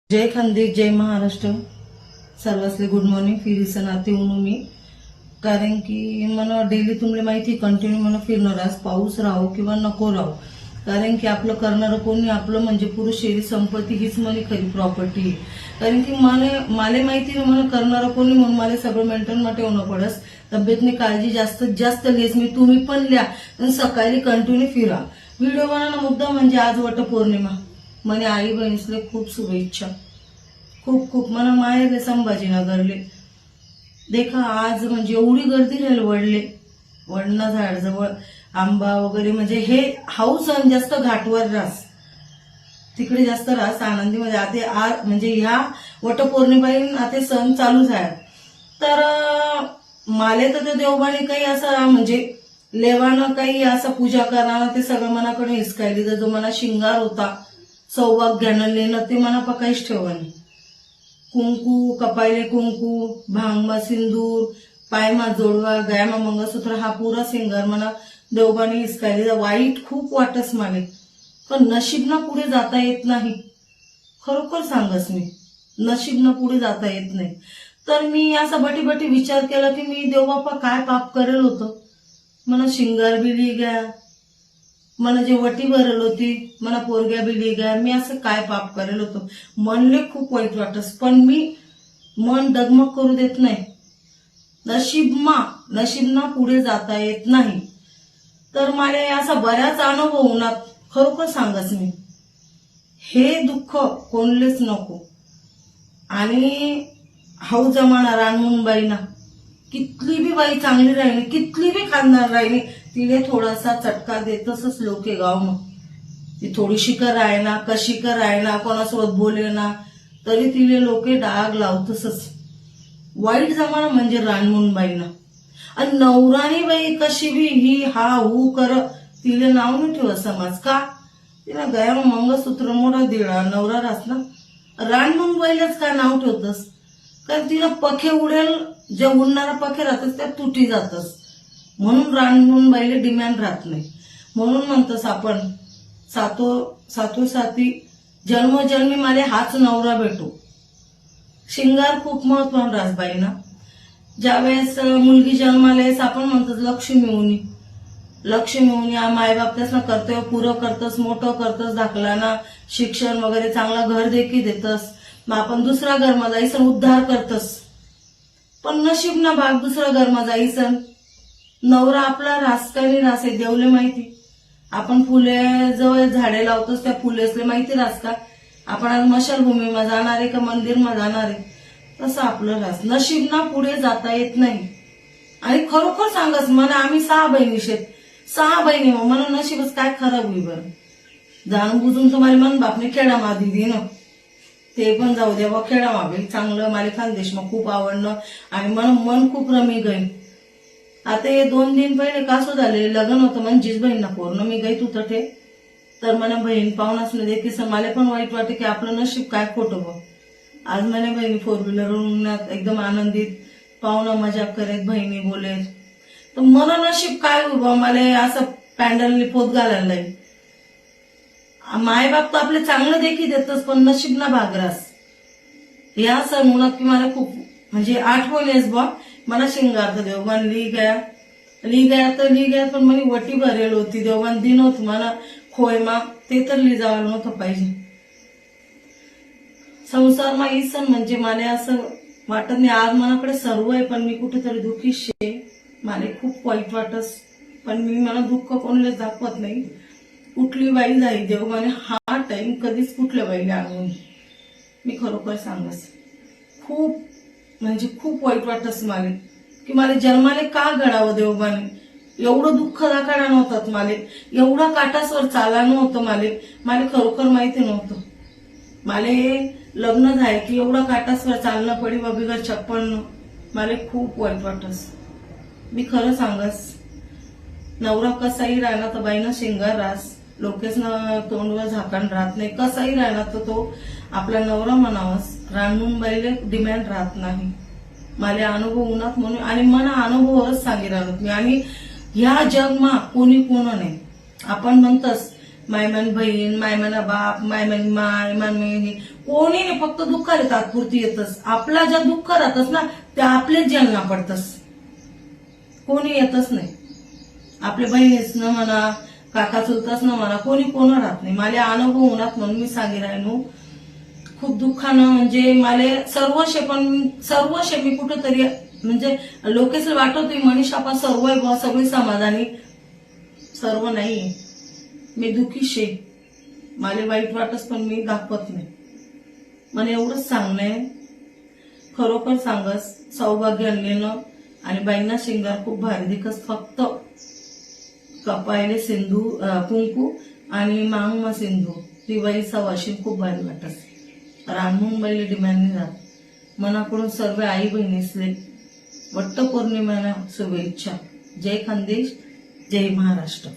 जय खानदेश, जय महाराष्ट्र. सर्वांसले good morning. फिरीसन आते म्हणून मी कारण की मला डेली तुम्हाला माहिती कंटिन्यू मला फिरणं रास पाऊस राहो किंवा नको राहो. कारण की आपलं करणारं कोणी आपलं म्हणजे पुरुष शरीर संपत्ती हीच मला खरी प्रॉपर्टी आहे. कारण की मला माहिती नाही मला करणारं कोणी म्हणून मला सगळं मेंटेन मध्ये ठेवणं पडस. तब्येतनी काळजी जास्तीत जास्त लेस मी तुम्ही पण लिहा आणि सकाळी कंटिन्यू फिरा. व्हिडिओ बनवणं मुद्दा म्हणजे आज वटपौर्णिमा. म्हणे आई बहिणीसले खूप शुभेच्छा. खूप खूप मला माहेरले संभाजीनगरले देखा आज म्हणजे एवढी गर्दी राहील. वडना झाडजवळ आंबा वगैरे म्हणजे हे हाऊस जास्त घाटवर रास तिकडे जास्त रास आनंदीमध्ये आता म्हणजे ह्या वटपौर्णिमेपासून आता सण चालू झाले. तर माले तर देवबाने काही असं म्हणजे लेवानं काही असं पूजा करणार ते सगळं मनाकडे हिसकायली. तर जो मना शिंगार होता सौभाग्यानं लेणं ते मना पकाईच ठेवणी. कुंकू कपायले कुंकू भांगमा सिंदूर पायमा जोडवा गयामा मंगळसूत्र हा पुरा सिंगार मना देवबाने हिसकायली. वाईट खूप वाटस माले पण नशीबना पुढे जाता येत नाही. खरोखर सांगस मी नशीबना पुढे जाता येत नाही. तर मी असा बटी विचार केला की मी देवबापा काय पाप करेल होतं. मला शिंगार बिली गया मला जे वटी भरल होती मला पोरग्या बिली गया मी असं काय पाप करेल होतं. मनले खूप वाईट वाटस पण मी मन डगमग करू देत नाही. नशीबना पुढे जाता येत नाही. तर मला असा बऱ्याच अनुभव होणार. खरोखर सांगस मी हे दुःख कोणलेच नको. आणि हाऊ जमाना रानमुनबाईना कितली बी बाई चांगली राहिली कितली बी खानदार राहिली तिने थोडासा चटका देतच लोके गाव. मग ती थोडीशी कर आहे ना कशी कर आहे ना कोणासोबत बोले ना तरी तिले लोके डाग लावतच. वाईट जमाना म्हणजे रानमुनबाईना. आणि नवराणी बाई कशी बी ही हा हू कर तिले नाव नाही ठेवत समाज. का तिला गया मंगळसूत्र मोठा दिळा नवरा रास ना रानमुनबाईलाच का नाव ठेवतस. कारण तिला पखे उडेल जे उडणारा पखे राहतस त्या तुटी जातस म्हणून रानमुनबाईला डिमांड राहत नाही. म्हणून म्हणतस आपण साथी जन्मोजन्मी मला हाच नवरा भेटो. शिंगार खूप महत्वान रास बाईना. ज्यावेळेस मुलगी जन्माला येस आपण म्हणतोस लक्ष्मी होऊन या मायबाप त्यासना कर्तव्य पुरं करतस मोठं करतस दाखलाना शिक्षण वगैरे चांगला घर देखील देतस. मग आपण दुसरा घरमा जाईसन उद्धार करतस. पण नशीब ना भाग दुसरा घरमा जाईसन नवरा आपला रास का नाही रास आहे देवले माहिती. आपण फुले जवळ झाडे लावतोस त्या फुलेसले माहिती रास का. आपण आज मशालभूमीमा जाणार आहे का मंदिरमा जाणार आहे. तसं आपलं रास नशीबना पुढे जाता येत नाही. आणि खरोखर सांगस मला आम्ही 6 बहिणी शेत 6 बहिणी मला नशीबच काय खराब होई. बरं जाणून बुजून तुम्हाला मन बापने खेळा मा दिदी न ते पण जाऊ द्या बा खेळा मागे चांगलं मला खानदेश मग खूप आवडणं आणि मन खूप रमी गई. आता हे 2 दिन पहिले कासो झाले लग्न होतं म्हणजेच बहीण ना पूर्ण मी गई तू तठे. तर मला बहीण पाहुणाच नाही देखील मला पण वाईट वाटते की आपलं नशीब काय खोटं बघ. आज मला बहिणी 4 व्हीलर एकदम आनंदित पाहुणा मजा करत बहिणी बोलेत. तर मला नशीब काय उभा मला असं पॅन्डल पोत घालायला लागेल. मायबाप तर आपले चांगलं देखील देतच पण नशीब ना भागरास. या सण उन्हात की मला खूप म्हणजे आठवण येस बा. मला शिंगार तर देवबान ली गया पण मला वटी भरेल होती. देवबान दिन होत मला खोयमा ते तर ली जावं नव्हतं पाहिजे. संसारमा ही सण म्हणजे मला असं वाटत नाही. आज मनाकडे सर्व आहे पण मी कुठेतरी दुःखी शे. मला खूप वाईट वाटस पण मी मला दुःख कोणलेच दाखवत नाही. कुठली बाई जाई देवबाने हा टाइम कधीच कुठल्या बाईला आणून मी खरोखर सांगस खूप म्हणजे खूप वाईट वाटस मला की मला जन्माले का घडावं देवबाने. एवढं दुःख दाखवणार नव्हतं मला एवढा काटासवर चाला नव्हतं मला खरोखर माहिती नव्हतं. मला लग्न झाले की एवढा काटासवर चालणं पडी बिगर 56 मला खूप वाईट वाटस. मी खरं सांगस नवरा कसाही राहणार तर बाईनं शिंगार रास लोकेसना तोंडवर झाकण राहत नाही. कसाही राहणार तर तो आपला नवरा म्हणावास. रानमुनबाईला डिमांड राहत नाही. मला अनुभव उन्हात म्हणून आणि मला अनुभवावरच सांगी राहत मी. आणि ह्या जगमा कोणी नाही. आपण म्हणतस मायमान बहीण, मायमाना बाप, मायमानी माय, मायमानी कोणी नाही, फक्त दुःखाला तात्पुरती येतच. आपला ज्या दुःख राहतच ना त्या आपलेच ज्यांना पडतस, कोणी येतच नाही. आपल्या बहिणीच न म्हणा, काका चुलताच न म्हणा, कोणी कोण राहत नाही. मला अनुभव होणार म्हणून मी सांगे राहिनो. खूप दुःखानं म्हणजे मला सर्वशे मी कुठंतरी म्हणजे लोकेच वाटत मनीषापा सर्व आहे बा, सगळी समाधानी सर्व नाही. मी दुःखी शे, मला वाईट वाटच पण मी दाखवत नाही. मला एवढंच सांगणं, खरोखर सांगस सौभाग्य आणलेलं आणि बाईंना शिंगार खूप भारी दिखस. फक्त कपायले सिंधू कुंकू आणि मांग सिंधू दिवाळीचा वाशिम खूप भारी वाटस. रानमुंबईला डिमांड नाही राहत. मनाकडून सर्व आई बहिणीसले वट्ट पौर्णिमेला शुभेच्छा. जय खानदेश, जय महाराष्ट्र.